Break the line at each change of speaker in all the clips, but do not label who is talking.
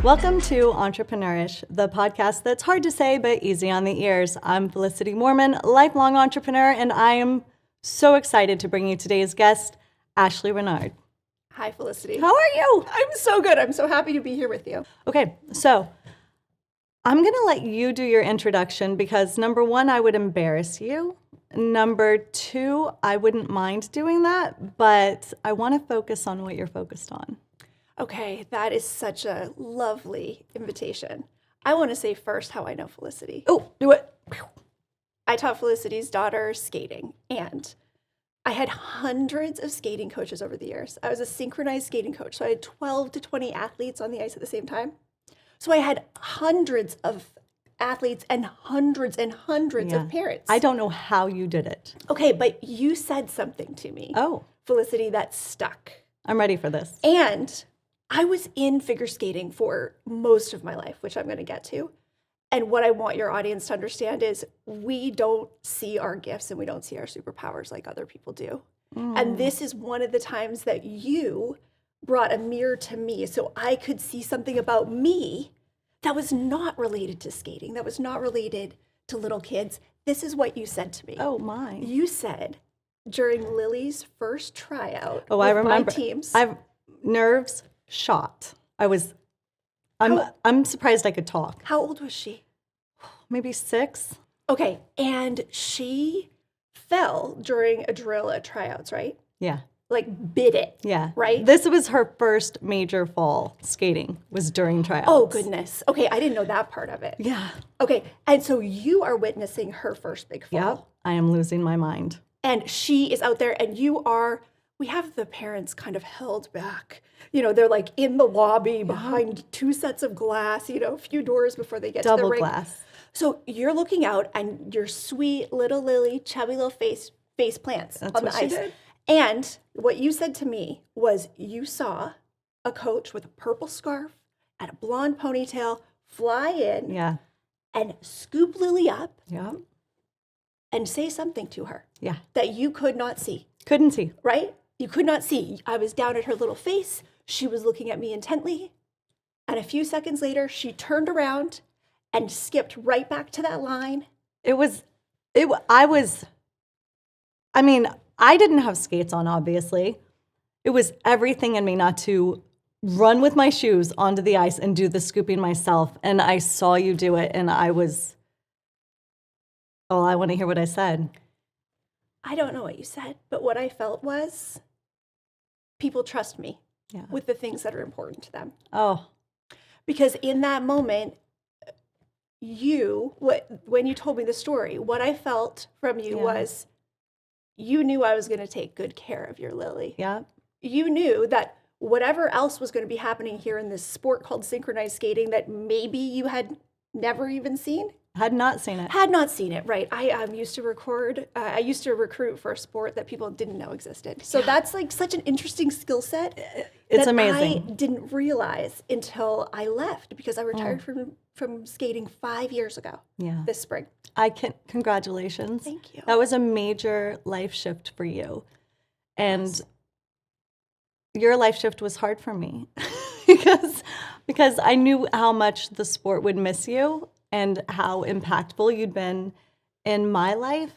Welcome to EntrepreNourish, the podcast that's hard to say but easy on the ears. I'm Felicite Moorman, lifelong entrepreneur, and I am so excited to bring you today's guest, Ashleigh Renard.
Hi, Felicity.
How are you?
I'm so good. I'm so happy to be here with you.
Okay, so I'm going to let you do your introduction because number one, I would embarrass you. Number two, I wouldn't mind doing that, but I want to focus on what you're focused on.
Okay, that is such a lovely invitation. I want to say first how I know Felicity.
Oh, do it.
I taught Felicity's daughter skating, and I had hundreds of skating coaches over the years. I was a synchronized skating coach, so I had 12 to 20 athletes on the ice at the same time. So I had hundreds of athletes and hundreds of parents.
I don't know how you did it.
Okay, but you said something to me, Felicity, that stuck.
I'm ready for this.
And I was in figure skating for most of my life, which I'm going to get to. And what I want your audience to understand is we don't see our gifts and we don't see our superpowers like other people do. And this is one of the times that you brought a mirror to me so I could see something about me that was not related to skating, that was not related to little kids. This is what you said to me.
Oh, my.
You said during Lily's first tryout
I remember.
my teams.
I've nerves shot. I'm surprised I could talk.
How old was she?
Maybe 6.
Okay, and she fell during a drill at tryouts, right?
Yeah.
Like bit it.
Yeah.
Right?
This was her first major fall skating, was during tryouts.
Oh, goodness. Okay, I didn't know that part of it.
Yeah.
Okay, and so you are witnessing her first big fall.
Yeah. I am losing my mind.
And she is out there, and we have the parents kind of held back. You know, they're like in the lobby behind 2 sets of glass, a few doors before they get to the
Double
rink.
glass.
So you're looking out, and your sweet little Lily, chubby little face plants
That's
on
what
the
she
ice.
did.
And what you said to me was you saw a coach with a purple scarf and a blonde ponytail fly in
Yeah.
and scoop Lily up
Yeah.
and say something to her
Yeah.
that you could not see,
Couldn't see.
right? You could not see. I was down at her little face. She was looking at me intently. And a few seconds later, she turned around and skipped right back to that line.
I didn't have skates on, obviously. It was everything in me not to run with my shoes onto the ice and do the scooping myself. And I saw you do it, and I want to hear what I said.
I don't know what you said, but what I felt was people trust me with the things that are important to them.
Oh.
Because in that moment, when you told me the story, what I felt from you was you knew I was going to take good care of your Lily.
Yeah.
You knew that whatever else was going to be happening here in this sport called synchronized skating that maybe you had never even seen.
Had not seen it.
Had not seen it, right. I used to recruit for a sport that people didn't know existed. So that's like such an interesting skill set.
It's
that
amazing.
I didn't realize until I left because I retired from skating 5 years ago.
Yeah.
This spring.
Congratulations.
Thank you.
That was a major life shift for you. And your life shift was hard for me because I knew how much the sport would miss you and how impactful you'd been in my life.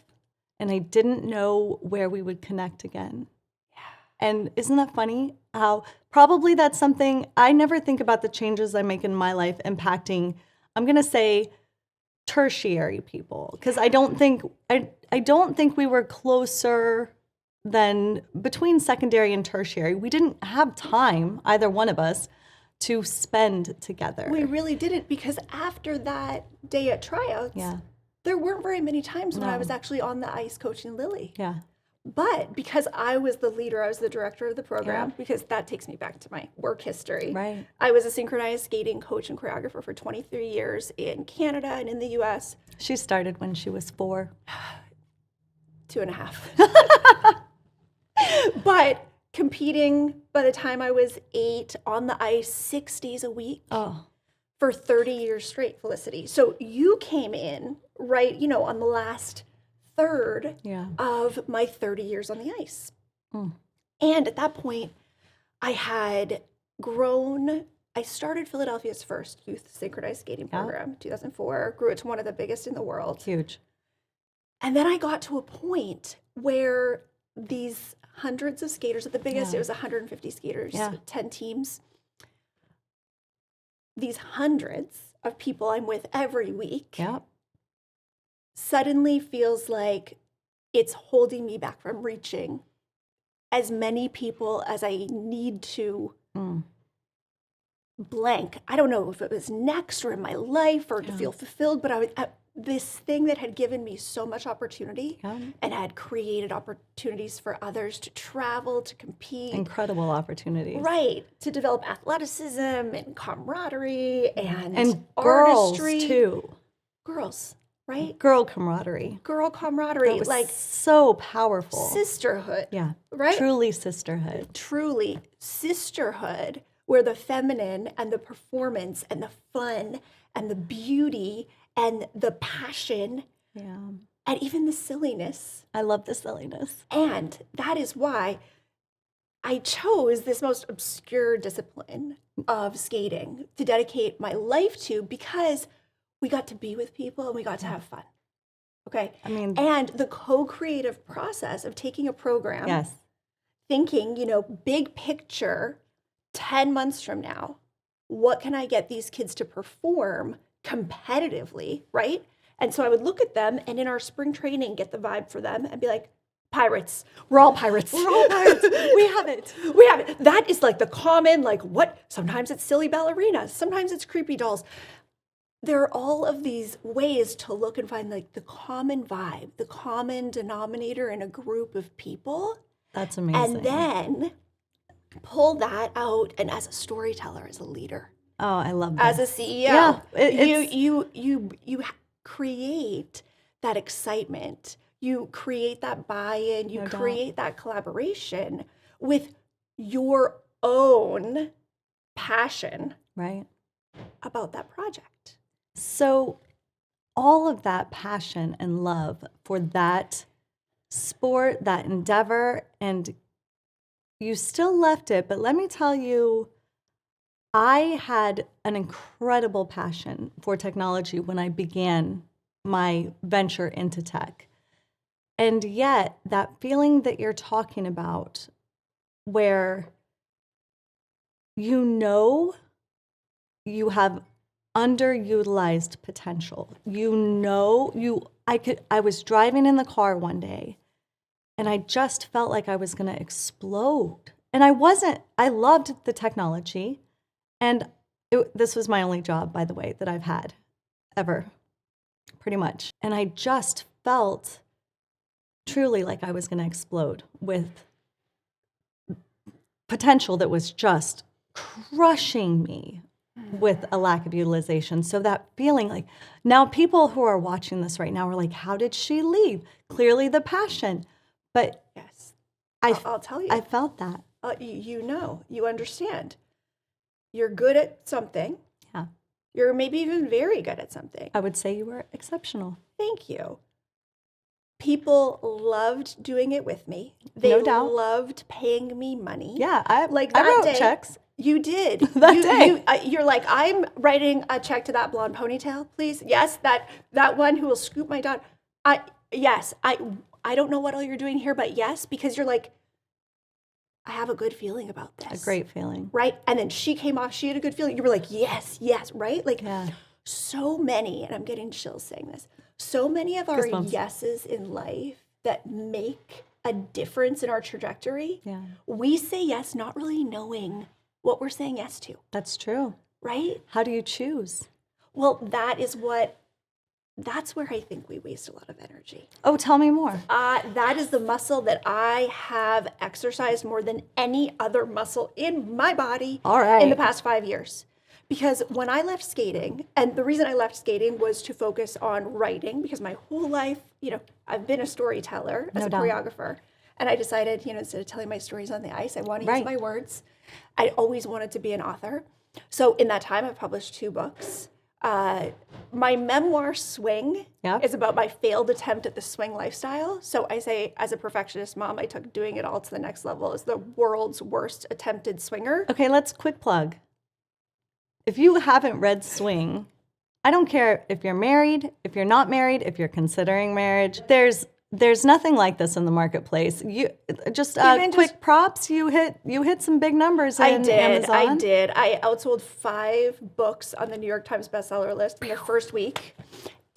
And I didn't know where we would connect again. Yeah. And isn't that funny? How probably that's something I never think about the changes I make in my life impacting, I'm going to say, tertiary people. Because I don't think we were closer than between secondary and tertiary. We didn't have time, either one of us, to spend together.
We really didn't, because after that day at tryouts, there weren't very many times when I was actually on the ice coaching Lily.
Yeah.
But because I was the leader, I was the director of the program, because that takes me back to my work history.
Right.
I was a synchronized skating coach and choreographer for 23 years in Canada and in the US.
She started when she was 4.
2.5. But competing by the time I was 8 on the ice 6 days a week for 30 years straight, Felicity. So you came in right, on the last third of my 30 years on the ice. And at that point, I had grown I started Philadelphia's first youth synchronized skating program, 2004, grew it to one of the biggest in the world.
Huge.
And then I got to a point where these hundreds of skaters, at the biggest, it was 150 skaters, 10 teams. These hundreds of people I'm with every week suddenly feels like it's holding me back from reaching as many people as I need to blank. I don't know if it was next or in my life or to feel fulfilled, but this thing that had given me so much opportunity and had created opportunities for others to travel, to compete.
Incredible opportunities.
Right. To develop athleticism and camaraderie and
Girls
artistry.
too.
Girls, right?
Girl camaraderie.
Girl camaraderie.
That was
like
so powerful.
Sisterhood.
Yeah.
Right?
Truly sisterhood.
Truly sisterhood, where the feminine and the performance and the fun and the beauty and the passion and even the silliness.
I love the silliness.
And that is why I chose this most obscure discipline of skating to dedicate my life to, because we got to be with people and we got to have fun. Okay?
I mean,
and the co-creative process of taking a program, thinking, big picture, 10 months from now, what can I get these kids to perform competitively, right? And so I would look at them and in our spring training, get the vibe for them and be like, pirates. We're all pirates.
We're all pirates. We have it.
We have it. That is like the common, what? Sometimes it's silly ballerinas. Sometimes it's creepy dolls. There are all of these ways to look and find the common vibe, the common denominator in a group of people.
That's amazing.
And then pull that out, and as a storyteller, as a leader.
Oh, I love that.
As a CEO,
Yeah,
you create that excitement. You create that buy-in. You create that collaboration with your own passion about that project.
So all of that passion and love for that sport, that endeavor, and you still left it, but let me tell you, I had an incredible passion for technology when I began my venture into tech. And yet, that feeling that you're talking about, where you have underutilized potential. I was driving in the car one day and I just felt like I was going to explode. And I loved the technology. And this was my only job, by the way, that I've had ever, pretty much. And I just felt truly like I was going to explode with potential that was just crushing me with a lack of utilization. So that feeling now people who are watching this right now are like, how did she leave? Clearly the passion. But
yes,
I'll
tell you.
I felt that.
You understand. You're good at something.
Yeah.
You're maybe even very good at something.
I would say you were exceptional.
Thank you. People loved doing it with me. They
No doubt.
loved paying me money.
Yeah, I
that
wrote
day,
checks.
You did.
That day.
You're like, I'm writing a check to that blonde ponytail, please. Yes, that one who will scoop my dog. I don't know what all you're doing here, but yes, because you're like, I have a good feeling about this.
A great feeling.
Right? And then she came off, she had a good feeling. You were like, yes, right? So many, and I'm getting chills saying this, so many of our
Goosebumps.
yeses in life that make a difference in our trajectory,
we
say yes not really knowing what we're saying yes to.
That's true.
Right?
How do you choose?
Well, that's where I think we waste a lot of energy.
Oh, tell me more.
That is the muscle that I have exercised more than any other muscle in my body in the past 5 years. Because when I left skating, and the reason I left skating was to focus on writing, because my whole life, I've been a storyteller as a choreographer. And I decided, instead of telling my stories on the ice, I want to use my words. I always wanted to be an author. So in that time, I've published 2 books. My memoir, Swing, is about my failed attempt at the swing lifestyle. So I say, as a perfectionist mom, I took doing it all to the next level as the world's worst attempted swinger.
Okay, let's quick plug. if you haven't read Swing, I don't care if you're married, if you're not married, if you're considering marriage. There's nothing like this in the marketplace. You just quick props. You hit some big numbers in Amazon.
I did. I outsold 5 books on the New York Times bestseller list in the first week.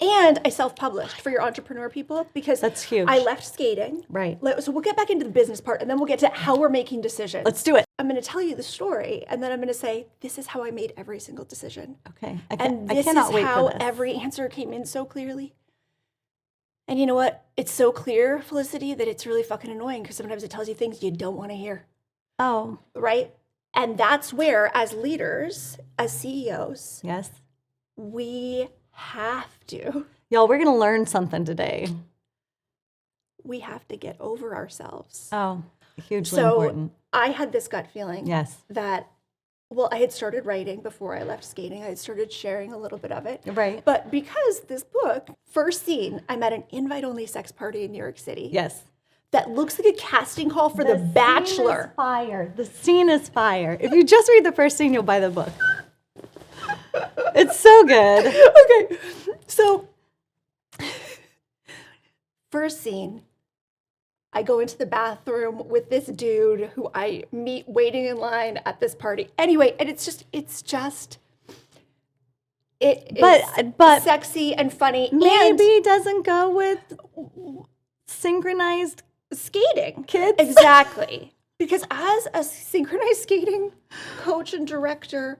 And I self-published for your entrepreneur people because
that's huge.
I left skating.
Right.
So we'll get back into the business part, and then we'll get to how we're making decisions.
Let's do it.
I'm going to tell you the story, and then I'm going to say, this is how I made every single decision.
Okay.
I cannot wait for this. Every answer came in so clearly. And you know what? It's so clear, Felicity, that it's really fucking annoying because sometimes it tells you things you don't want to hear.
Oh.
Right? And that's where, as leaders, as CEOs,
yes,
we have to.
Y'all, we're going to learn something today.
We have to get over ourselves.
Oh, hugely important.
I had this gut feeling that, well, I had started writing before I left skating. I had started sharing a little bit of it.
Right.
But because this book, first scene, I'm at an invite-only sex party in New York City.
Yes.
That looks like a casting call for The Bachelor.
Scene is fire. The scene is fire. If you just read the first scene, you'll buy the book. It's so good.
Okay. So, first scene, I go into the bathroom with this dude who I meet waiting in line at this party. Anyway, and it's sexy and funny.
Maybe it doesn't go with synchronized
skating.
Kids.
Exactly. Because as a synchronized skating coach and director,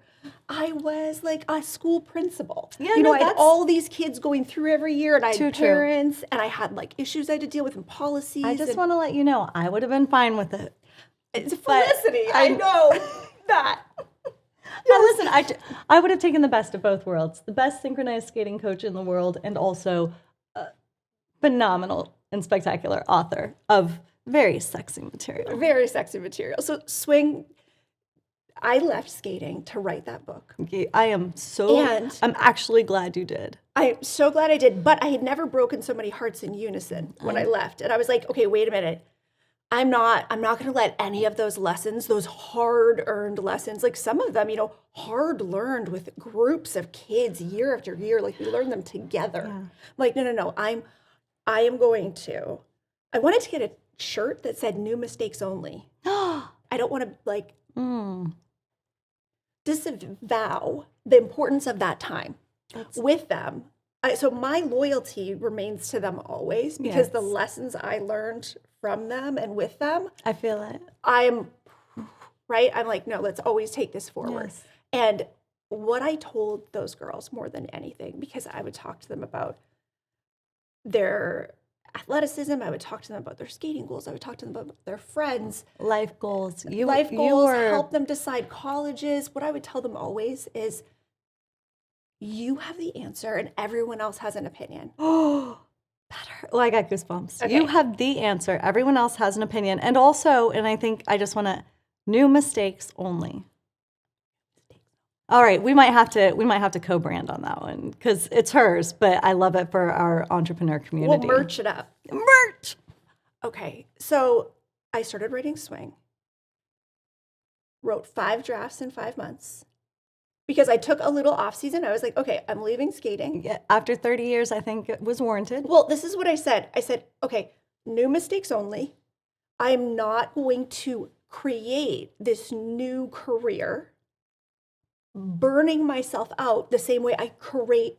I was like a school principal.
Yeah,
I had all these kids going through every year, and I had parents,
true.
And I had like issues I had to deal with and policies.
I just want to let you know, I would have been fine with it.
It's Felicity. I know that.
Now listen, I would have taken the best of both worlds. The best synchronized skating coach in the world, and also a phenomenal and spectacular author of very sexy material.
Very sexy material. So Swing, I left skating to write that book.
I'm actually glad you did.
I'm so glad I did, but I had never broken so many hearts in unison when I left. And I was like, okay, wait a minute. I'm not going to let any of those lessons, those hard-earned lessons, like some of them, hard-learned with groups of kids year after year, like we learn them together. Yeah. I'm like, no, I wanted to get a shirt that said "New Mistakes Only." I don't want to disavow the importance of that time with them. So my loyalty remains to them always because the lessons I learned from them and with them,
I feel it.
I'm like, no, let's always take this forward.
Yes.
And what I told those girls more than anything, because I would talk to them about their athleticism, I would talk to them about their skating goals, I would talk to them about their friends.
Life goals.
Help them decide colleges. What I would tell them always is, you have the answer and everyone else has an opinion.
Oh, better. Oh, I got goosebumps.
Okay.
You have the answer. Everyone else has an opinion. And also, and I think I just want to, new mistakes only. All right, we might have to co-brand on that one because it's hers, but I love it for our entrepreneur community.
We'll merch it up.
Merch.
Okay, so I started writing Swing. Wrote 5 drafts in 5 months. Because I took a little off season. I was like, okay, I'm leaving skating.
Yeah, after 30 years, I think it was warranted.
Well, this is what I said. I said, okay, new mistakes only. I'm not going to create this new career burning myself out the same way I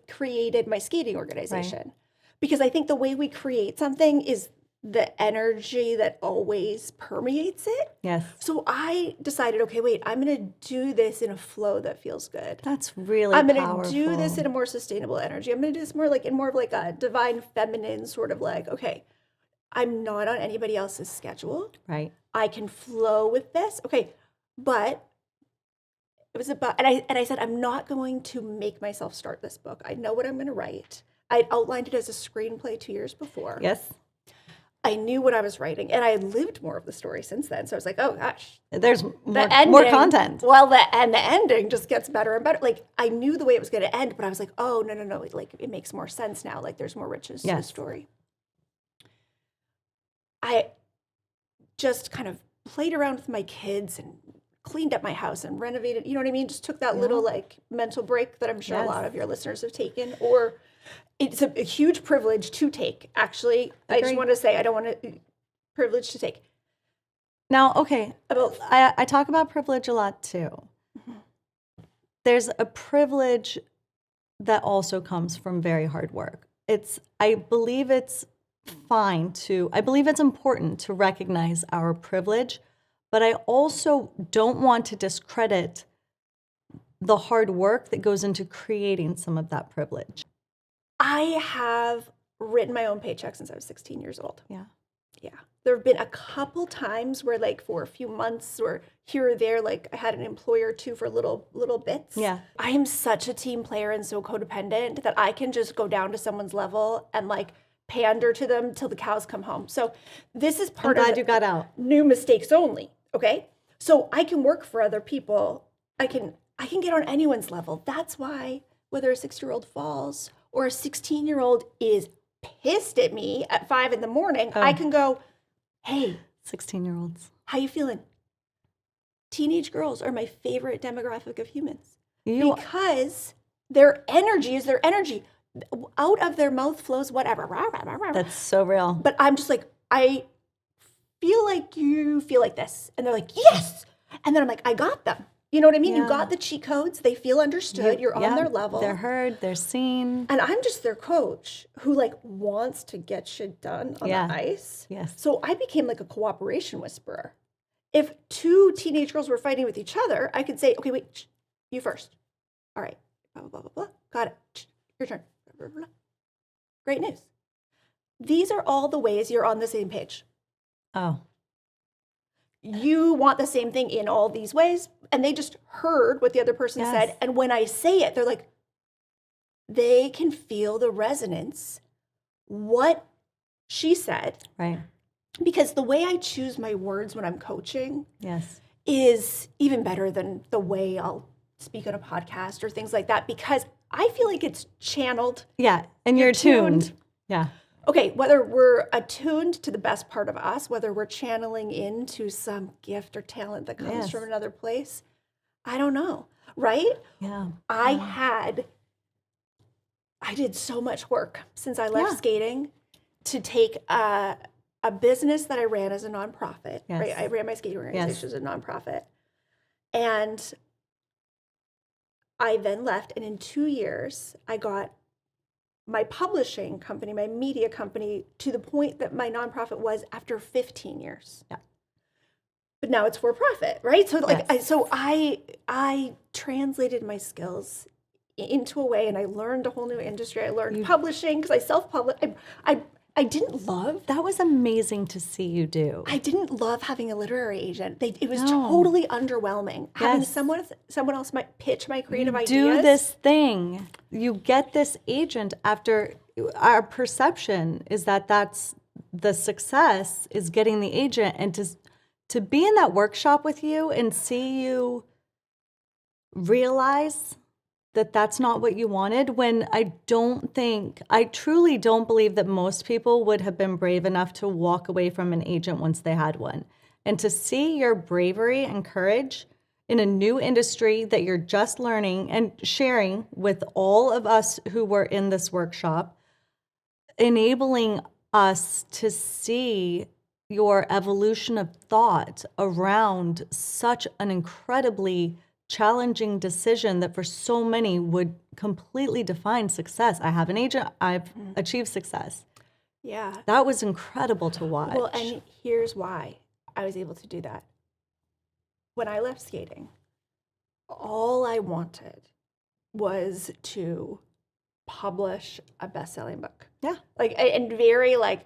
created my skating organization. Right. Because I think the way we create something is the energy that always permeates it.
Yes.
So I decided, okay, wait, I'm going to do this in a flow that feels good.
That's really powerful.
I'm going to do this in a more sustainable energy. I'm going to do this more of like a divine feminine sort of like, okay, I'm not on anybody else's schedule.
Right.
I can flow with this. Okay. But it was about, and I said, I'm not going to make myself start this book. I know what I'm going to write. I outlined it as a screenplay 2 years before.
Yes.
I knew what I was writing, and I had lived more of the story since then. So I was like, oh gosh,
there's more content.
Well, the ending just gets better and better. Like I knew the way it was going to end, but I was like, oh no, like it makes more sense now. Like there's more richness to the story. I just kind of played around with my kids and cleaned up my house and renovated, you know what I mean? Just took that little like mental break that I'm sure a lot of your listeners have taken, or it's a huge privilege to take, actually. I just want to say, I don't want to, privilege to take.
Now, okay, I talk about privilege a lot too. There's a privilege that also comes from very hard work. I believe it's important to recognize our privilege, but I also don't want to discredit the hard work that goes into creating some of that privilege.
I have written my own paycheck since I was 16 years old.
Yeah.
Yeah. There have been a couple times where like for a few months or here or there, like I had an employer or two for little bits.
Yeah.
I am such a team player and so codependent that I can just go down to someone's level and like pander to them till the cows come home. So this is part
I'm
of
glad you got out.
New mistakes only. Okay. So I can work for other people. I can get on anyone's level. That's why whether a 6-year-old falls or a 16-year-old is pissed at me at 5 a.m, I can go, hey,
16-year-olds,
how you feeling? Teenage girls are my favorite demographic of humans because their energy is their energy. Out of their mouth flows whatever.
That's so real.
But I'm just like, I feel like you feel like this. And they're like, yes. And then I'm like, I got them. You know what I mean?
Yeah.
You got the cheat codes. They feel understood. You're on their level.
They're heard. They're seen.
And I'm just their coach who like wants to get shit done on the ice.
Yes.
So I became like a cooperation whisperer. If 2 teenage girls were fighting with each other, I could say, okay, wait, you first. All right, blah, blah, blah, blah, blah. Got it. Your turn. Blah, blah, blah. Great news. These are all the ways you're on the same page.
Oh.
You want the same thing in all these ways, and they just heard what the other person said. And when I say it, they're like, they can feel the resonance, what she said.
Right.
Because the way I choose my words when I'm coaching
is
even better than the way I'll speak on a podcast or things like that, because I feel like it's channeled.
Yeah, and you're tuned. Yeah.
Okay, whether we're attuned to the best part of us, whether we're channeling into some gift or talent that comes from another place, I don't know, right?
Yeah.
I did so much work since I left skating to take a business that I ran as a nonprofit, right? I ran my skating organization as a nonprofit. And I then left, and in 2 years, I got my publishing company, my media company, to the point that my nonprofit was after 15 years.
Yeah.
But now it's for profit, right? So like, I translated my skills into a way, and I learned a whole new industry. I learned publishing because I self-published. I didn't love.
That was amazing to see you do.
I didn't love having a literary agent. It was totally underwhelming. Having someone else might pitch my creative ideas.
Do this thing. You get this agent after our perception is that that's the success is getting the agent, and to be in that workshop with you and see you realize that that's not what you wanted, when I truly don't believe that most people would have been brave enough to walk away from an agent once they had one. And to see your bravery and courage in a new industry that you're just learning and sharing with all of us who were in this workshop, enabling us to see your evolution of thought around such an incredibly challenging decision that for so many would completely define success. I have an agent, I've achieved success.
Yeah.
That was incredible to watch.
Well, and here's why I was able to do that. When I left skating, all I wanted was to publish a best-selling book.
Yeah.
Like, and very like,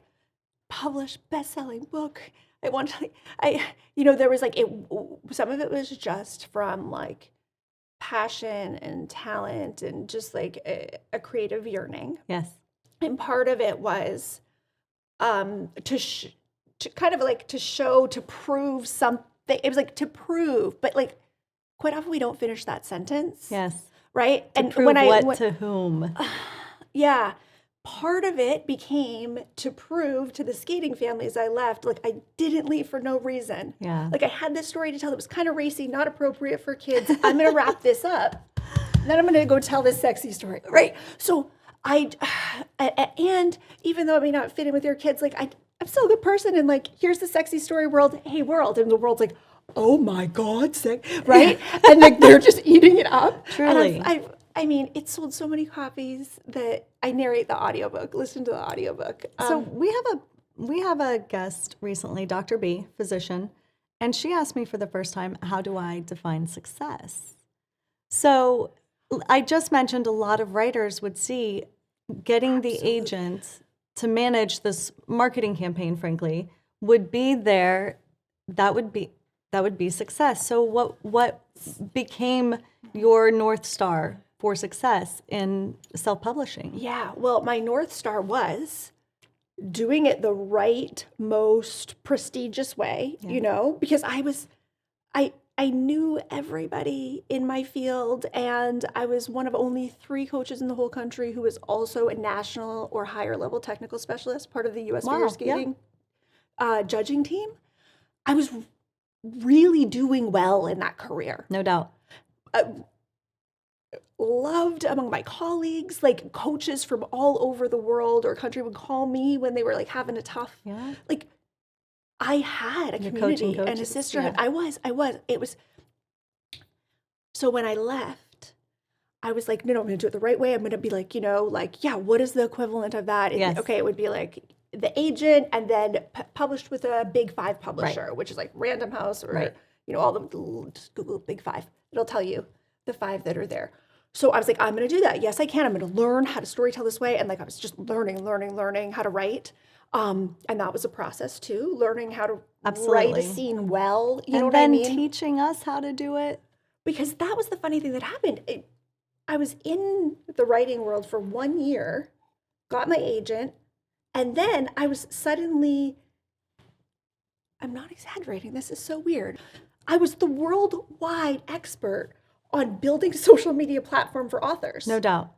publish best-selling book. I want to, there was like, some of it was just from like passion and talent and just like a creative yearning.
Yes.
And part of it was to kind of like to show, to prove something. It was like to prove, but like quite often we don't finish that sentence.
Yes.
Right.
To prove to whom?
Yeah. part of it became to prove to the skating families I left, like I didn't leave for no reason.
Yeah.
Like I had this story to tell that was kind of racy, not appropriate for kids. I'm going to wrap this up. Then I'm going to go tell this sexy story. Right. So and even though it may not fit in with your kids, like I'm still a good person. And like, here's the sexy story world. Hey world. And the world's like, oh my God, right? And like, they're just eating it up.
Truly.
And I mean, it sold so many copies that I narrate the audiobook, listen to the audiobook.
So we have a guest recently, Dr. B, physician, and she asked me for the first time, how do I define success? So I just mentioned a lot of writers would see getting the agent to manage this marketing campaign, frankly, would be there. That would be success. So what became your North Star for success in self-publishing?
Yeah, well, my North Star was doing it the right, most prestigious way, you know, because I knew everybody in my field, and I was one of only 3 coaches in the whole country who was also a national or higher level technical specialist, part of the U.S. figure skating judging team. I was really doing well in that career.
No doubt.
Loved among my colleagues, like coaches from all over the world or country would call me when they were like having a tough, like I had a community and a sisterhood. I was, it was. So when I left, I was like, no, I'm going to do it the right way. I'm going to be like, you know, like, yeah, what is the equivalent of that? Okay, it would be like the agent and then published with a Big 5 publisher, which is like Random House or, you know, all the, just Google Big 5. It'll tell you the 5 that are there. So I was like, I'm going to do that. Yes, I can. I'm going to learn how to storytell this way. And like, I was just learning how to write. And that was a process too, learning how to write a scene well. You know what I mean?
And then teaching us how to do it.
Because that was the funny thing that happened. I was in the writing world for 1 year, got my agent, and then I was suddenly, I'm not exaggerating, this is so weird. I was the worldwide expert on building a social media platform for authors.
No doubt.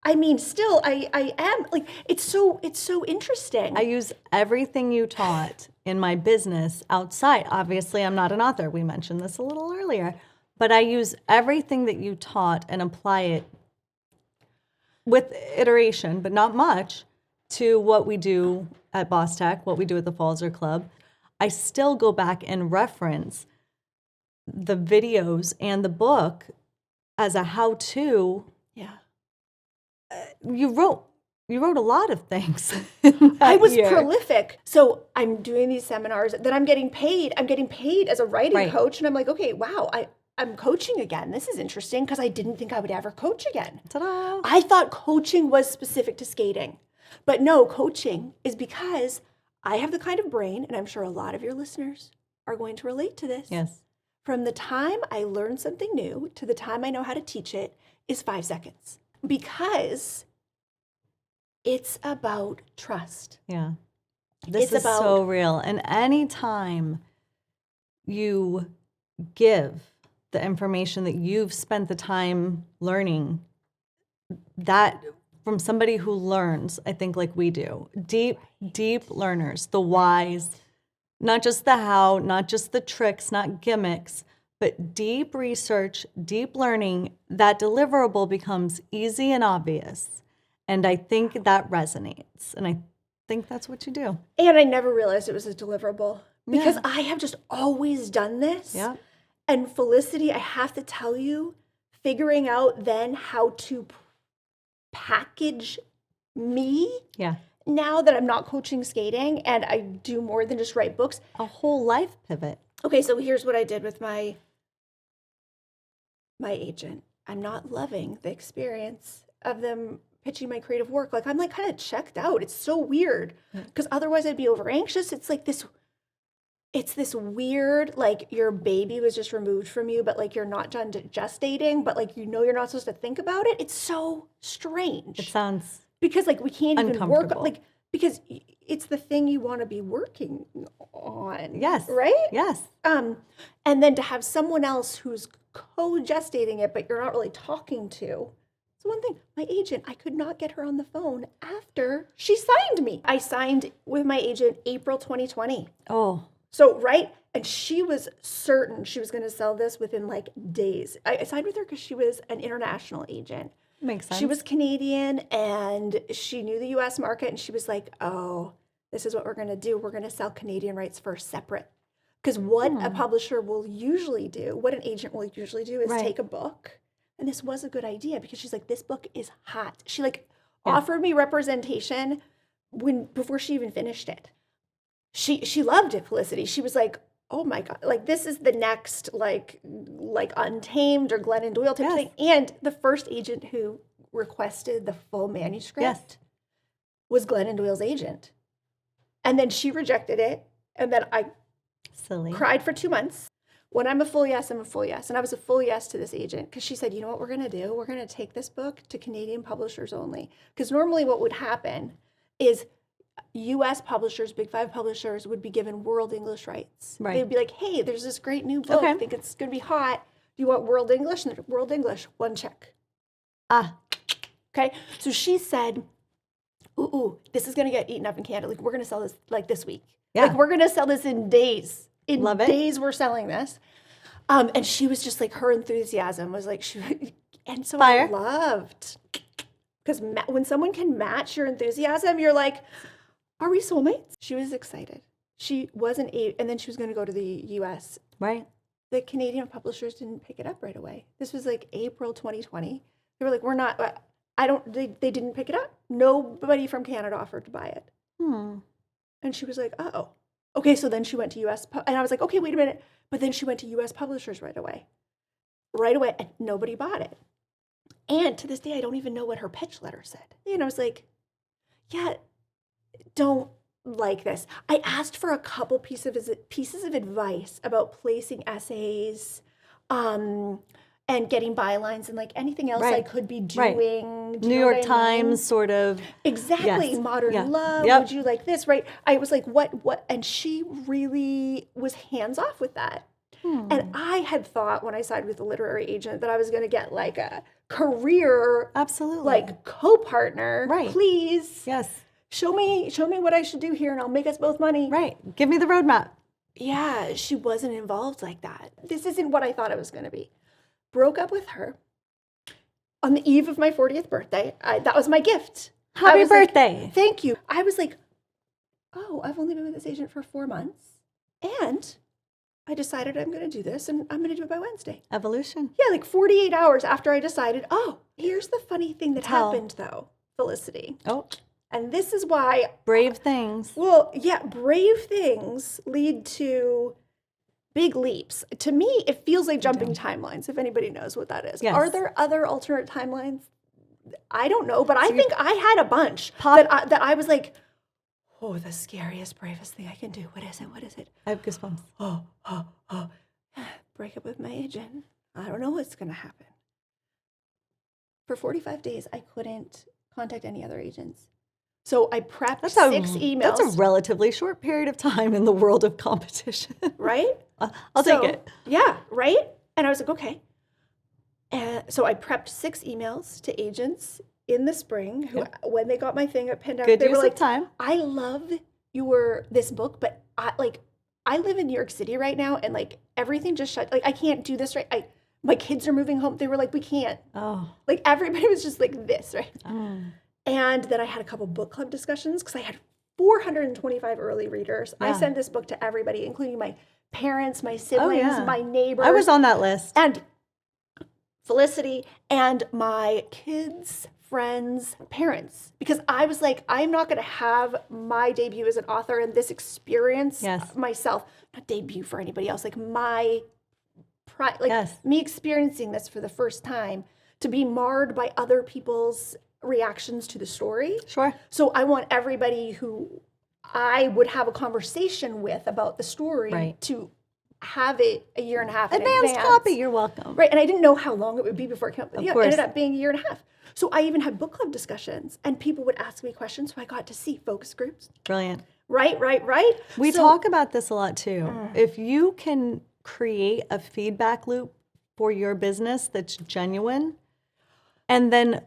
I mean, still, I am, like, it's so interesting.
I use everything you taught in my business outside. Obviously, I'm not an author. We mentioned this a little earlier. But I use everything that you taught and apply it with iteration, but not much, to what we do at Boss Tech, what we do at the Falzer Club. I still go back and reference the videos and the book as a how-to.
Yeah.
You wrote a lot of things.
I was prolific. So I'm doing these seminars, then I'm getting paid. I'm getting paid as a writing coach. And I'm like, okay, wow, I'm coaching again. This is interesting because I didn't think I would ever coach again.
Ta-da.
I thought coaching was specific to skating. But no, coaching is because I have the kind of brain, and I'm sure a lot of your listeners are going to relate to this.
Yes.
From the time I learn something new to the time I know how to teach it is 5 seconds. Because it's about trust.
Yeah. This is so real. And anytime you give the information that you've spent the time learning, that from somebody who learns, I think like we do, deep learners, the whys, not just the how, not just the tricks, not gimmicks, but deep research, deep learning, that deliverable becomes easy and obvious. And I think that resonates. And I think that's what you do.
And I never realized it was a deliverable because I have just always done this.
Yeah.
And Felicity, I have to tell you, figuring out then how to package me now that I'm not coaching skating and I do more than just write books.
A whole life pivot.
Okay, so here's what I did with my agent. I'm not loving the experience of them pitching my creative work. Like I'm like kind of checked out. It's so weird because otherwise I'd be over anxious. It's like this. It's this weird, like your baby was just removed from you, but like you're not done gestating, but like you know you're not supposed to think about it. It's so strange.
It sounds
because like we can't even work like because it's the thing you want to be working on.
Yes.
Right?
Yes.
And then to have someone else who's co-gestating it, but you're not really talking to, So one thing, my agent, I could not get her on the phone after she signed me. I signed with my agent April 2020.
Oh,
So, right? And she was certain she was going to sell this within like days. I signed with her because she was an international agent.
makes sense.
She was Canadian and she knew the US market, and she was like, oh, this is what we're going to do. We're going to sell Canadian rights first separate. Because what a publisher will usually do, what an agent will usually do is
Right.
take a book. And this was a good idea because she's like, this book is hot. She like offered me representation before she even finished it. She loved it, Felicity. She was like, oh my God, like this is the next like Untamed or Glennon Doyle type thing. And the first agent who requested the full manuscript was Glennon Doyle's agent. And then she rejected it. And then I cried for 2 months. When I'm a full yes, I'm a full yes. And I was a full yes to this agent because she said, you know what we're going to do? We're going to take this book to Canadian publishers only. Because normally what would happen is US publishers, Big Five publishers, would be given world English rights.
Right.
They'd be like, hey, there's this great new book. I think it's going to be hot. Do you want world English? And world English, one check. Okay. So she said, ooh, this is going to get eaten up in Canada. Like, we're going to sell this like this week.
Yeah.
Like, we're going to sell this in days. In
Love it.
days we're selling this. And she was just like, her enthusiasm was like, and so
Fire.
I loved, because when someone can match your enthusiasm, you're like, are we soulmates? She was excited. She wasn't, and then she was going to go to the US.
Right.
The Canadian publishers didn't pick it up right away. This was like April 2020. They were like, we're not, they didn't pick it up. Nobody from Canada offered to buy it. And she was like, oh. Okay, so then she went to US, and I was like, okay, wait a minute. But then she went to US publishers right away, and nobody bought it. And to this day, I don't even know what her pitch letter said. And I was like, yeah, don't like this. I asked for a couple pieces of advice about placing essays, and getting bylines and like anything else I could be doing.
New York Times sort of.
Exactly.
Yes.
Modern Love. Would you like this? Right. I was like, what? And she really was hands off with that. And I had thought when I signed with the literary agent that I was going to get like a career,
Absolutely.
like co-partner.
Right.
Please.
Yes.
Show me what I should do here and I'll make us both money.
Right. Give me the roadmap.
Yeah. She wasn't involved like that. This isn't what I thought it was going to be. Broke up with her on the eve of my 40th birthday. That was my gift.
Happy birthday.
Like, thank you. I was like, oh, I've only been with this agent for 4 months. And I decided I'm going to do this and I'm going to do it by Wednesday.
Evolution.
Yeah, like 48 hours after I decided, oh, here's the funny thing that happened though, Felicity.
Oh.
And this is why.
Brave things.
Well, yeah, brave things lead to big leaps. To me, it feels like jumping timelines, if anybody knows what that is.
Yes.
Are there other alternate timelines? I don't know, but I think I had a bunch that I was like, oh, the scariest, bravest thing I can do. What is it? What is it?
I have goosebumps.
Oh. Break up with my agent. I don't know what's going to happen. For 45 days, I couldn't contact any other agents. So I prepped 6 emails.
That's a relatively short period of time in the world of competition.
Right?
I'll take it.
Yeah, right? And I was like, okay. And so I prepped 6 emails to agents in the spring who, when they got my thing at Pandemic,
Good
they
use
were like,
of time.
I love this book, but I live in New York City right now and like everything just shut. Like I can't do this right. My kids are moving home. They were like, we can't.
Oh.
Like everybody was just like this, right?
Oh.
And then I had a couple book club discussions because I had 425 early readers.
Yeah.
I sent this book to everybody, including my parents, my siblings, my neighbors.
I was on that list.
And Felicity and my kids' friends' parents. Because I was like, I'm not going to have my debut as an author and this experience myself, not debut for anybody else, like me experiencing this for the first time to be marred by other people's reactions to the story.
Sure.
So I want everybody who I would have a conversation with about the story to have it a year and a half in advance.
Copy, you're welcome.
Right, and I didn't know how long it would be before it came up. It
course.
ended up being a year and a half. So I even had book club discussions, and people would ask me questions, so I got to see focus groups.
Brilliant.
Right.
We talk about this a lot too. If you can create a feedback loop for your business that's genuine, and then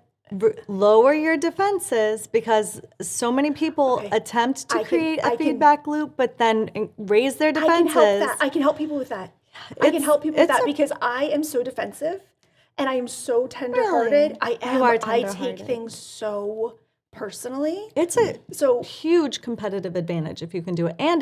lower your defenses, because so many people
Okay.
attempt to
I can-
create
I
a
can-
feedback loop, but then raise their
I can
defenses.
help that. I can help people with that. I can help people with
it's
that
a-
because I am so defensive and I am so tenderhearted.
Really?
I
You are
take
tenderhearted.
things so personally.
It's a
So
huge competitive advantage if you can do it. And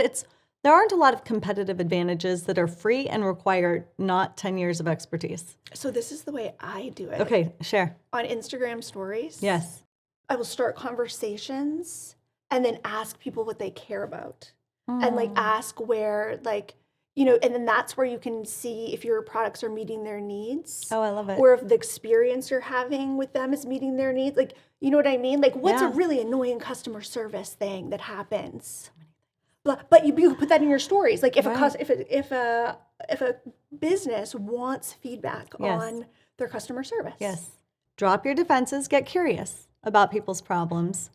there aren't a lot of competitive advantages that are free and require not 10 years of expertise.
so this is the way I do it.
Okay, share.
On Instagram stories.
Yes.
I will start conversations and then ask people what they care about. And like ask where and then that's where you can see if your products are meeting their needs.
Oh, I love it.
Or if the experience you're having with them is meeting their needs. Like, you know what I mean? Like, what's a
Yeah.
really annoying customer service thing that happens? But you put that in your stories. Like, if a business wants feedback
Yes.
on their customer service.
Yes. Drop your defenses, get curious about people's problems,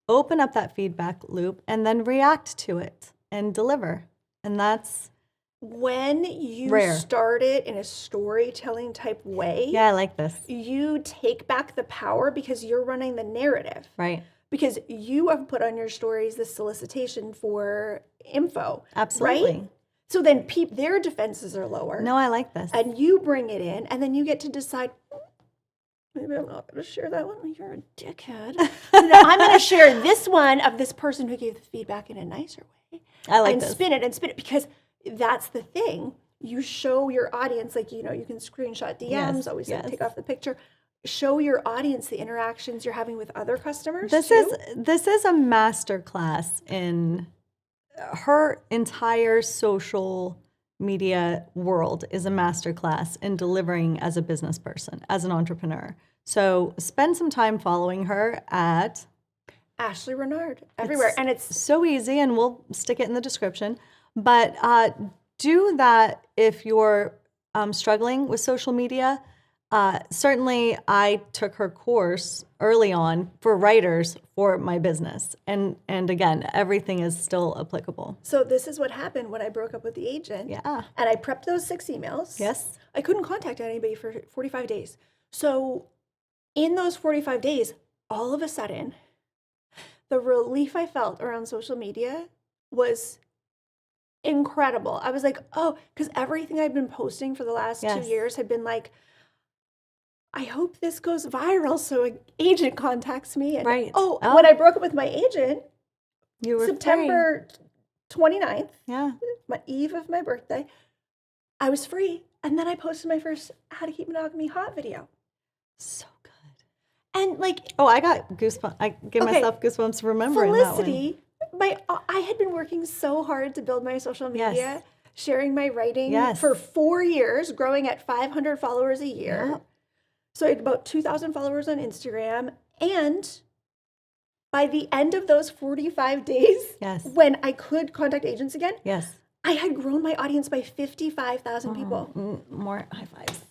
open up that feedback loop, and then react to it and deliver. And that's,
When you
Rare.
start it in a storytelling type way,
yeah, I like this.
you take back the power because you're running the narrative.
Right.
Because you have put on your stories the solicitation for info.
Absolutely.
Right? So then their defenses are lower.
No, I like this.
And you bring it in, and then you get to decide, maybe I'm not going to share that one. You're a dickhead. No, I'm going to share this one of this person who gave the feedback in a nicer way.
I like
and
this.
spin it because that's the thing. You show your audience, you can screenshot DMs,
Yes,
always
yes.
take off the picture. Show your audience the interactions you're having with other customers.
This is a master class in her entire social media world is a master class in delivering as a business person, as an entrepreneur. So spend some time following her at
Ashleigh Renard everywhere. And it's
so easy, and we'll stick it in the description. But do that if you're struggling with social media. Certainly, I took her course early on for writers for my business. And again, everything is still applicable.
so this is what happened when I broke up with the agent.
Yeah.
And I prepped those 6 emails.
Yes.
I couldn't contact anybody for 45 days. So in those 45 days, all of a sudden, the relief I felt around social media was incredible. I was like, oh, because everything I'd been posting for the last
Yes.
2 years had been like, I hope this goes viral so an agent contacts me. And
Right.
Oh,
Oh.
when I broke up with my agent,
You were
September 29th,
free. Yeah.
my eve of my birthday, I was free. And then I posted my first How to Keep Monogamy Hot video.
So good.
And
Oh, I got goosebumps. I gave
Okay.
myself goosebumps remembering that one.
Felicity, I had been working so hard to build my social media,
Yes.
sharing my writing
Yes.
for 4 years, growing at 500 followers a year.
Yeah.
So I had about 2,000 followers on Instagram. And by the end of those 45 days,
Yes.
when I could contact agents again,
Yes.
I had grown my audience by 55,000 people.
More high fives.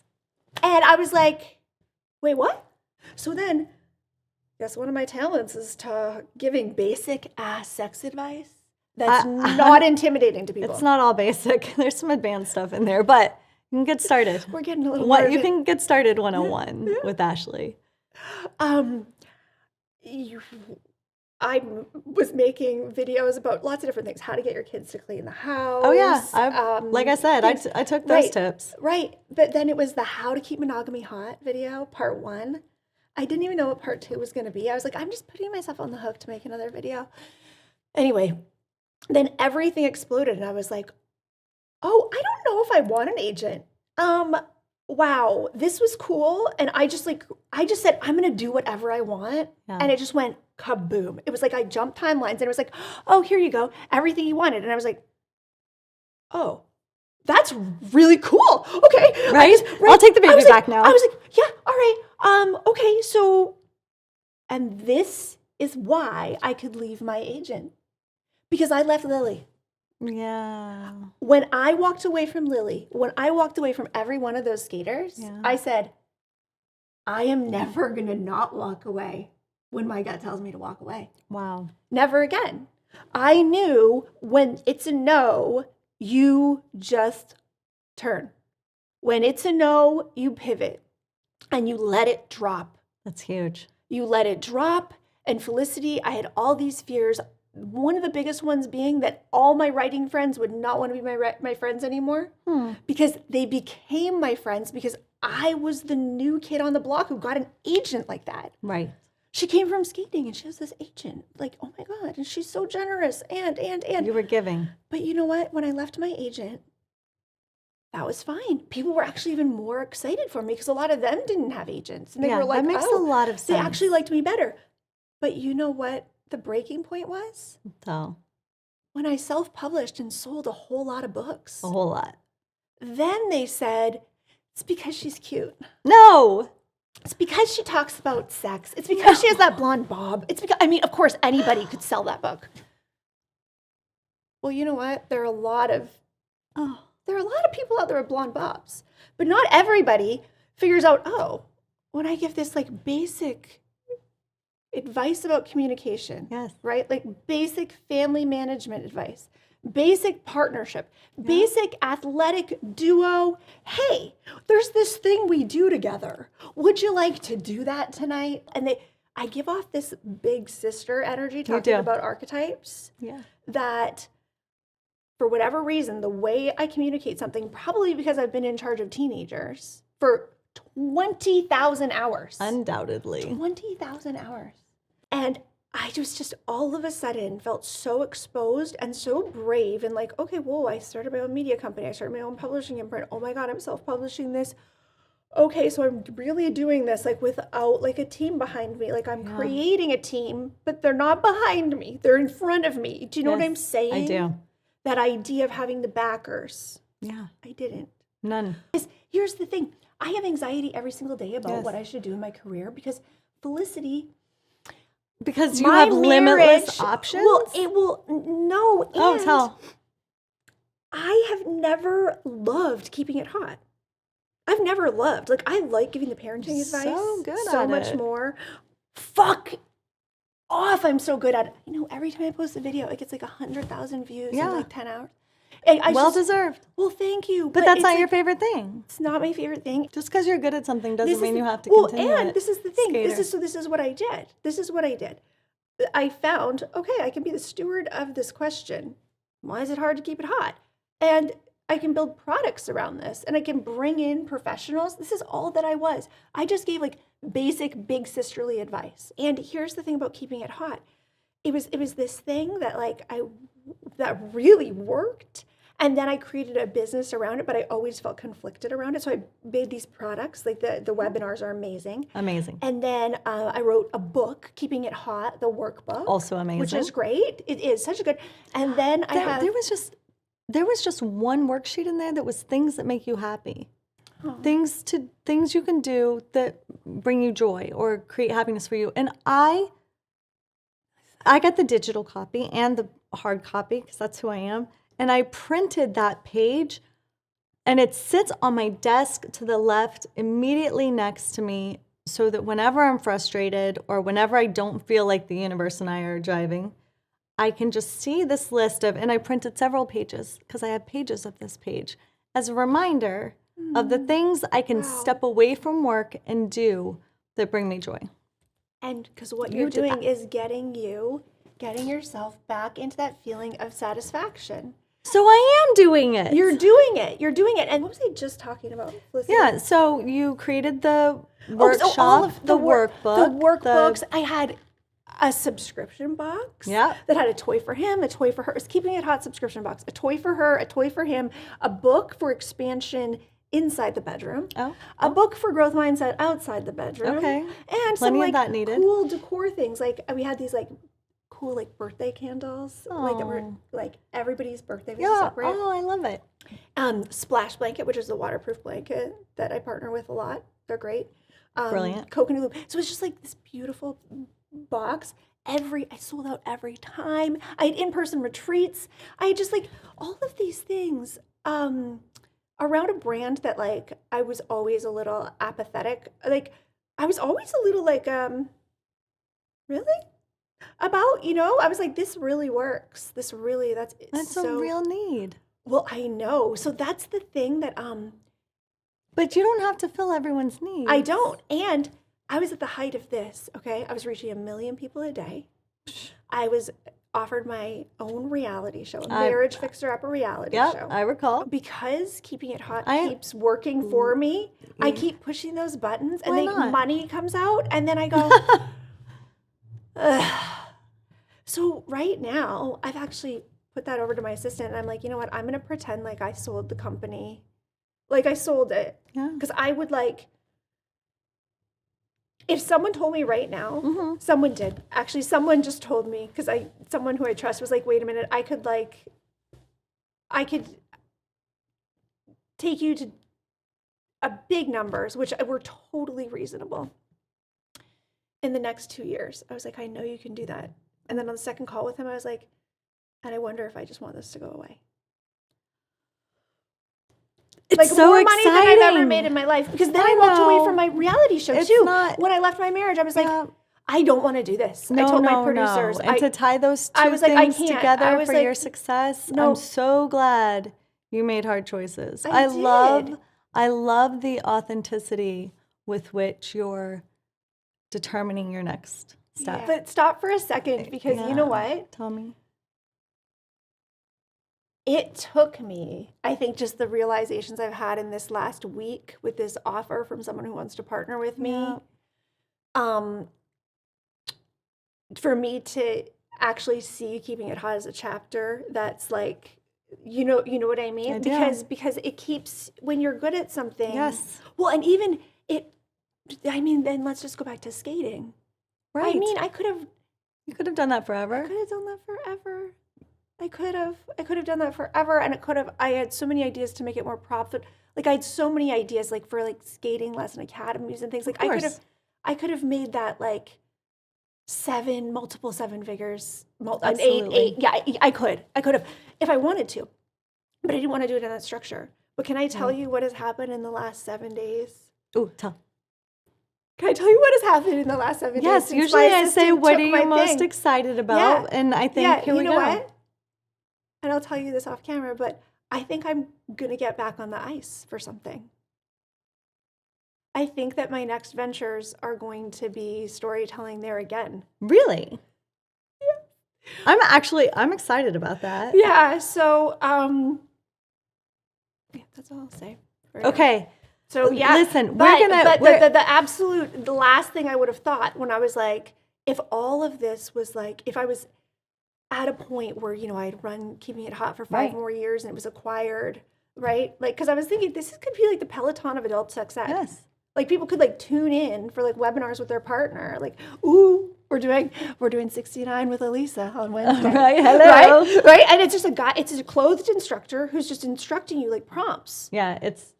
And I was like, wait, what? So then, guess one of my talents is to giving basic ass sex advice that's not intimidating to people.
It's not all basic. There's some advanced stuff in there, but you can get started.
We're getting a little
What
more
you
of it.
can get started 101 with Ashleigh.
I was making videos about lots of different things. How to get your kids to clean the house.
Oh yeah, like I said, I took those
right,
tips.
Right, but then it was the How to Keep Monogamy Hot video, part 1. I didn't even know what part 2 was going to be. I was like, I'm just putting myself on the hook to make another video. Anyway, then everything exploded, and I was like, oh, I don't know if I want an agent. Wow, this was cool. And I just said, I'm going to do whatever I want.
Yeah.
And it just went kaboom. It was like I jumped timelines, and it was like, oh, here you go. Everything you wanted. And I was like, oh, that's really cool. Okay.
Right? I'll take the
I
baby
was
back
like,
now.
I was like, yeah, all right. Okay, so, and this is why I could leave my agent. Because I left Lily.
Yeah.
When I walked away from Lily, when I walked away from every one of those skaters,
Yeah.
I said, I am never going to not walk away when my gut tells me to walk away.
Wow.
Never again. I knew when it's a no, you just turn. When it's a no, you pivot and you let it drop.
That's huge.
you let it drop. And Felicity, I had all these fears. One of the biggest ones being that all my writing friends would not want to be my friends anymore because they became my friends because I was the new kid on the block who got an agent like that.
Right.
She came from skating and she has this agent. Like, oh my God. And she's so generous. And.
You were giving.
But you know what? When I left my agent, that was fine. People were actually even more excited for me because a lot of them didn't have agents. And they were like,
that makes a lot of sense.
They actually liked me better. But you know what the breaking point was?
So,
when I self-published and sold a whole lot of books.
a whole lot.
Then they said, it's because she's cute.
No.
It's because she talks about sex. It's because she has that blonde bob. It's because, I mean, of course, anybody could sell that book. Well, you know what? There are a lot of people out there with blonde bobs. But not everybody figures out, oh, when I give this like basic advice about communication, right? Like basic family management advice, basic partnership, basic athletic duo. Hey, there's this thing we do together. Would you like to do that tonight? And I give off this big sister energy talking about archetypes that for whatever reason, the way I communicate something, probably because I've been in charge of teenagers for 20,000 hours.
Undoubtedly.
20,000 hours. And I just all of a sudden felt so exposed and so brave and like, okay, whoa, I started my own media company. I started my own publishing imprint. Oh my God, I'm self-publishing this. Okay, so I'm really doing this like without like a team behind me. Like I'm creating a team, but they're not behind me. They're in front of me. Do you know what I'm saying?
I do.
That idea of having the backers.
Yeah.
I didn't.
None.
Here's the thing. I have anxiety every single day about what I should do in my career because Felicity...
Because you have limitless options?
Well, it will, no.
Oh, tell.
I have never loved keeping it hot. I've never loved, like, I like giving the parenting advice.
So good
so
at
much
it.
more. Fuck off, I'm so good at it. You know, every time I post a video, it gets like 100,000 views in like 10 hours.
Well deserved.
Well, thank you.
But that's not your favorite thing.
It's not my favorite thing.
Just because you're good at something doesn't mean you have to continue
and
it.
this is the thing.
Skater.
This is what I did. This is what I did. I found, okay, I can be the steward of this question. Why is it hard to keep it hot? And I can build products around this and I can bring in professionals. This is all that I was. I just gave like basic big sisterly advice. And here's the thing about keeping it hot. It was this thing that that really worked. And then I created a business around it, but I always felt conflicted around it. So I made these products, like the webinars are amazing.
Amazing.
And then I wrote a book, Keeping It Hot, the workbook.
Also amazing.
Which is great. It is such a good. And then
there was just one worksheet in there that was things that make you happy. Oh. Things you can do that bring you joy or create happiness for you. And I got the digital copy and the hard copy because that's who I am. And I printed that page and it sits on my desk to the left immediately next to me so that whenever I'm frustrated or whenever I don't feel like the universe and I are driving, I can just see this list of, and I printed several pages because I have pages of this page as a reminder of the things I can step away from work and do that bring me joy. And because what you're doing is getting yourself back into that feeling of satisfaction. So I am doing it. You're doing it. And what was I just talking about? Felicity? Yeah, so you created the workshop, all of the workbook. The workbooks. I had a subscription box that had a toy for him, a toy for her. It's Keeping It Hot subscription box. A toy for her, a toy for him, a book for expansion inside the bedroom, a book for growth mindset outside the bedroom. Okay. And plenty some like cool decor things. Like we had these like cool like birthday candles, like that were like everybody's birthday was separate. Oh, I love it. Splash blanket, which is a waterproof blanket that I partner with a lot. They're great. Brilliant. Coconut loop. So it's just like this beautiful box. I sold out every time. I had in-person retreats. I had just like all of these things around a brand that like I was always a little apathetic. Like I was always a little like really? About, I was like, this really works. That's so, a real need. Well, I know. So that's the thing that But you don't have to fill everyone's needs. I don't. And
I was at the height of this, okay? I was reaching 1 million people a day. I was offered my own reality show, a marriage fixer-upper reality show.
I recall.
Because Keeping It Hot keeps working for me, I keep pushing those buttons, and then money comes out, and then I go, ugh. So right now, I've actually put that over to my assistant, and I'm like, you know what? I'm going to pretend like I sold the company. Like I sold it. Because I would like, if someone told me right now, someone did. Actually, someone just told me, because someone who I trust was like, wait a minute, I could take you to a big numbers, which were totally reasonable, in the next 2 years. I was like, I know you can do that. And then on the second call with him, I was like, and I wonder if I just want this to go away.
It's
like
so
more
exciting.
money than I've ever made in my life. Because then I walked away from my reality show too. When I left my marriage, I was like, I don't want to do this. I told my producers.
And to tie those two things together for your success, I'm so glad you made hard choices. I love the authenticity with which you're determining your next step.
Yeah. But stop for a second, because you know what?
Tell me.
It took me, I think, just the realizations I've had in this last week with this offer from someone who wants to partner with me, for me to actually see Keeping It Hot as a chapter that's like, you know what I mean? Because it keeps, when you're good at something.
Yes.
Well, and even then let's just go back to skating.
Right.
I mean, you
could have done that forever.
I could have done that forever. I could have done that forever, and I had so many ideas to make it more profitable. Like I had so many ideas, like for like skating lesson academies and things. Like I could have made that like multiple seven figures, eight. Yeah, I could have if I wanted to, but I didn't want to do it in that structure. But can I tell you what has happened in the last 7 days?
Oh, tell.
Can I tell you what has happened in the last 7 days?
Yes, usually I say, what are you most excited about? Yeah. And I think, here we go. What?
And I'll tell you this off camera, but I think I'm going to get back on the ice for something. I think that my next ventures are going to be storytelling there again.
Really? Yeah. I'm excited about that.
Yeah, so that's all I'll say.
Okay.
So yeah,
listen,
the last thing I would have thought when I was like, if all of this was like, if I was at a point where, I'd run Keeping It Hot for 5 more years and it was acquired, right? Like, because I was thinking this could be like the Peloton of adult success.
Yes.
Like people could like tune in for like webinars with their partner. Like, ooh, we're doing 69 with Elisa on Wednesday.
Right, hello.
Right? And it's just it's a clothed instructor who's just instructing you like prompts.
Yeah,
it's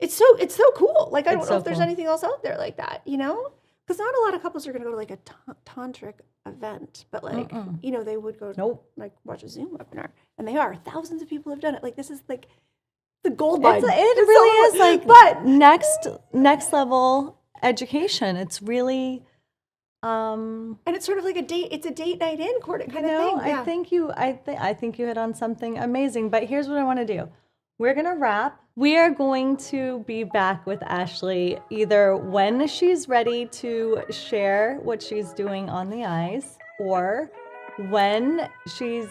so cool. Like, I don't know if there's anything else out there like that, Because not a lot of couples are going to go to like a tantric event, but like, they would go like watch a Zoom webinar, and they are. Thousands of people have done it. Like, this is like the gold mine.
It really is like, but next level education. It's really,
and it's sort of like it's a date night in court kind of thing.
Yeah. I think you hit on something amazing. But here's what I want to do. We're going to wrap. We are going to be back with Ashleigh either when she's ready to share what she's doing on the ice, or when she's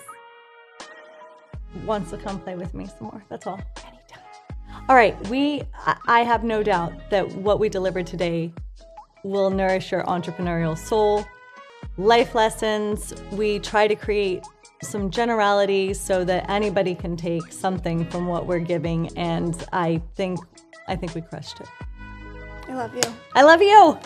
wants to come play with me some more. That's all. Anytime. All right. I have no doubt that what we delivered today will nourish your entrepreneurial soul. Life lessons. We try to create some generality so that anybody can take something from what we're giving, and I think we crushed it.
I love you.
I love you.